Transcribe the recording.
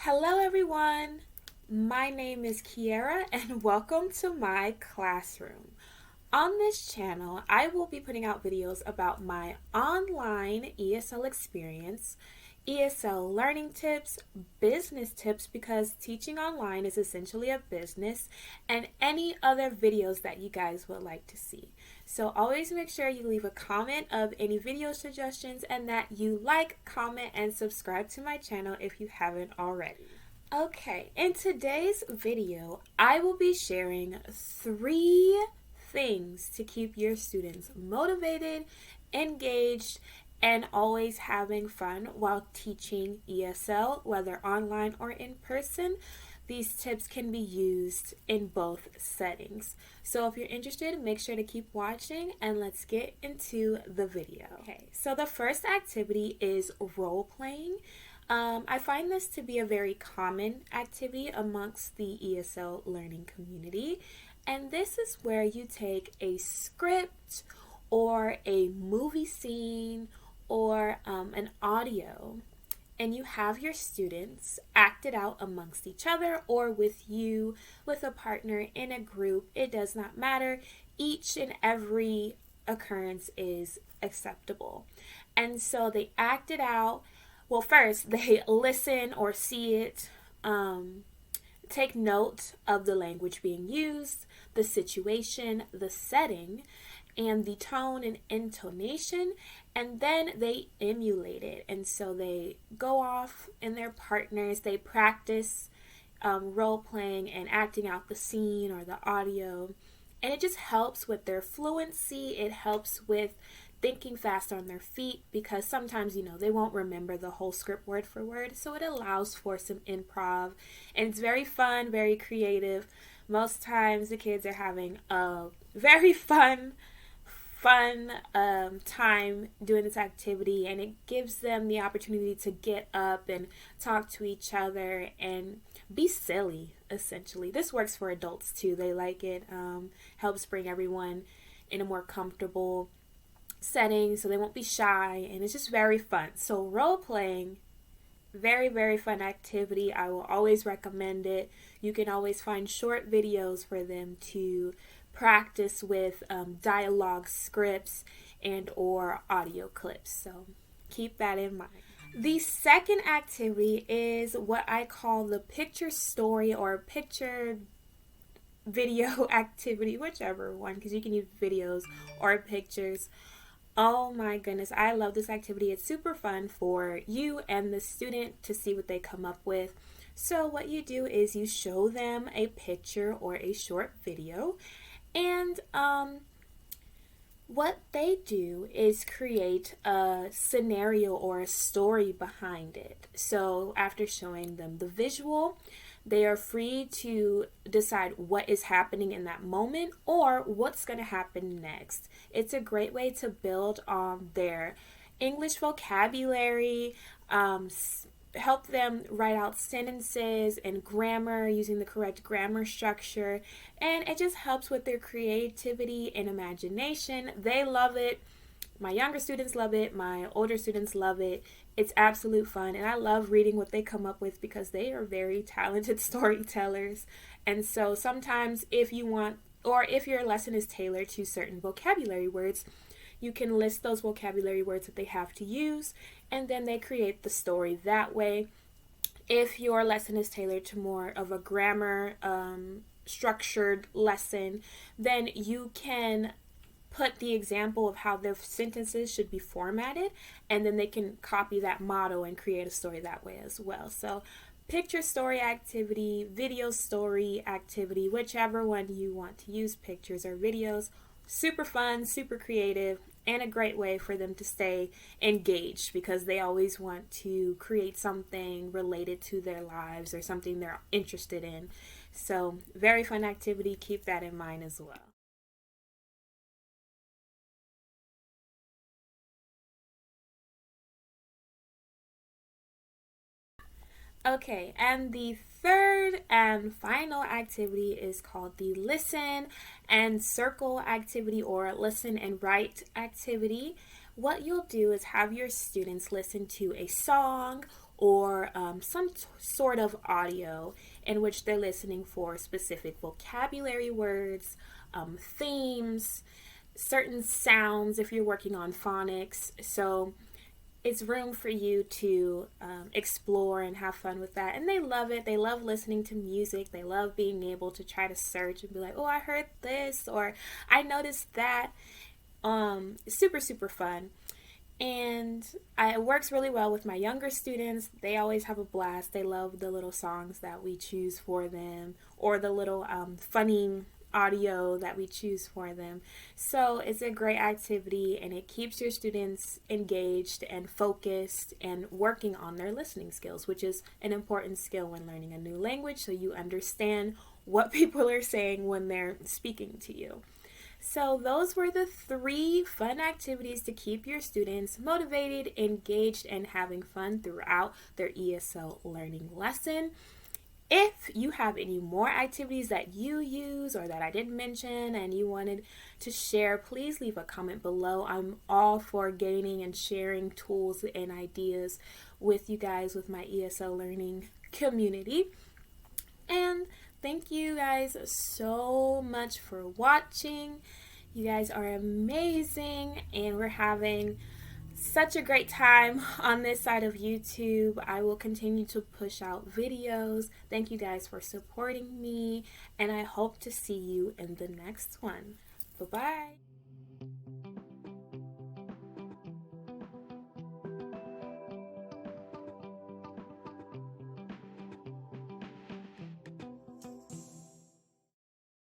Hello everyone, my name is Kiera and welcome to my classroom. On this channel, I will be putting out videos about my online ESL experience, ESL learning tips, business tips because teaching online is essentially a business, and any other videos that you guys would like to see. So always make sure you leave a comment of any video suggestions and that you like, comment, and subscribe to my channel if you haven't already. Okay, in today's video, I will be sharing 3 things to keep your students motivated, engaged, and always having fun while teaching ESL, whether online or in person. These tips can be used in both settings. So if you're interested, make sure to keep watching and let's get into the video. Okay, so the first activity is role playing. I find this to be a very common activity amongst the ESL learning community. And this is where you take a script or a movie scene or an audio, and you have your students act it out amongst each other or with you, with a partner, in a group. It does not matter. Each and every occurrence is acceptable. And so they act it out. Well, first they listen or see it, take note of the language being used, the situation, the setting, and the tone and intonation, and then they emulate it. And so they go off in their partners, they practice role playing and acting out the scene or the audio, and it just helps with their fluency. It helps with thinking fast on their feet because sometimes, they won't remember the whole script word for word. So it allows for some improv, and it's very fun, very creative. Most times the kids are having a very fun time doing this activity, and it gives them the opportunity to get up and talk to each other and be silly, essentially. This works for adults too. They like it. Helps bring everyone in a more comfortable setting so they won't be shy, and it's just very fun. So role playing, very, very fun activity. I will always recommend it. You can always find short videos for them to practice with, dialogue scripts and or audio clips. So keep that in mind. The second activity is what I call the picture story or picture video activity, whichever one, because you can use videos or pictures. Oh my goodness, I love this activity. It's super fun for you and the student to see what they come up with. So what you do is you show them a picture or a short video, and what they do is create a scenario or a story behind it. So after showing them the visual, they are free to decide what is happening in that moment or what's going to happen next. It's a great way to build on their English vocabulary, help them write out sentences and grammar using the correct grammar structure, and it just helps with their creativity and imagination. They love it. My younger students love it. My older students love it. It's absolute fun, and I love reading what they come up with because they are very talented storytellers. And so sometimes if you want, or if your lesson is tailored to certain vocabulary words, you can list those vocabulary words that they have to use, and then they create the story that way. If your lesson is tailored to more of a grammar structured lesson, then you can put the example of how their sentences should be formatted, and then they can copy that model and create a story that way as well. So picture story activity, video story activity, whichever one you want to use, pictures or videos. Super fun, super creative, and a great way for them to stay engaged because they always want to create something related to their lives or something they're interested in. So very fun activity. Keep that in mind as well. Okay, and the third and final activity is called the listen and circle activity or listen and write activity. What you'll do is have your students listen to a song or some sort of audio in which they're listening for specific vocabulary words, themes, certain sounds if you're working on phonics. So it's room for you to explore and have fun with that. And they love it. They love listening to music. They love being able to try to search and be like, oh, I heard this, or I noticed that. Super, super fun. And it works really well with my younger students. They always have a blast. They love the little songs that we choose for them, or the little funny audio that we choose for them. So it's a great activity, and it keeps your students engaged and focused and working on their listening skills, which is an important skill when learning a new language, so you understand what people are saying when they're speaking to you. So those were the 3 fun activities to keep your students motivated, engaged, and having fun throughout their ESL learning lesson. If you have any more activities that you use or that I didn't mention and you wanted to share, please leave a comment below. I'm all for gaining and sharing tools and ideas with you guys, with my ESL learning community. And thank you guys so much for watching. You guys are amazing, and we're having such a great time on this side of YouTube. I will continue to push out videos. Thank you guys for supporting me, and I hope to see you in the next one. Bye-bye.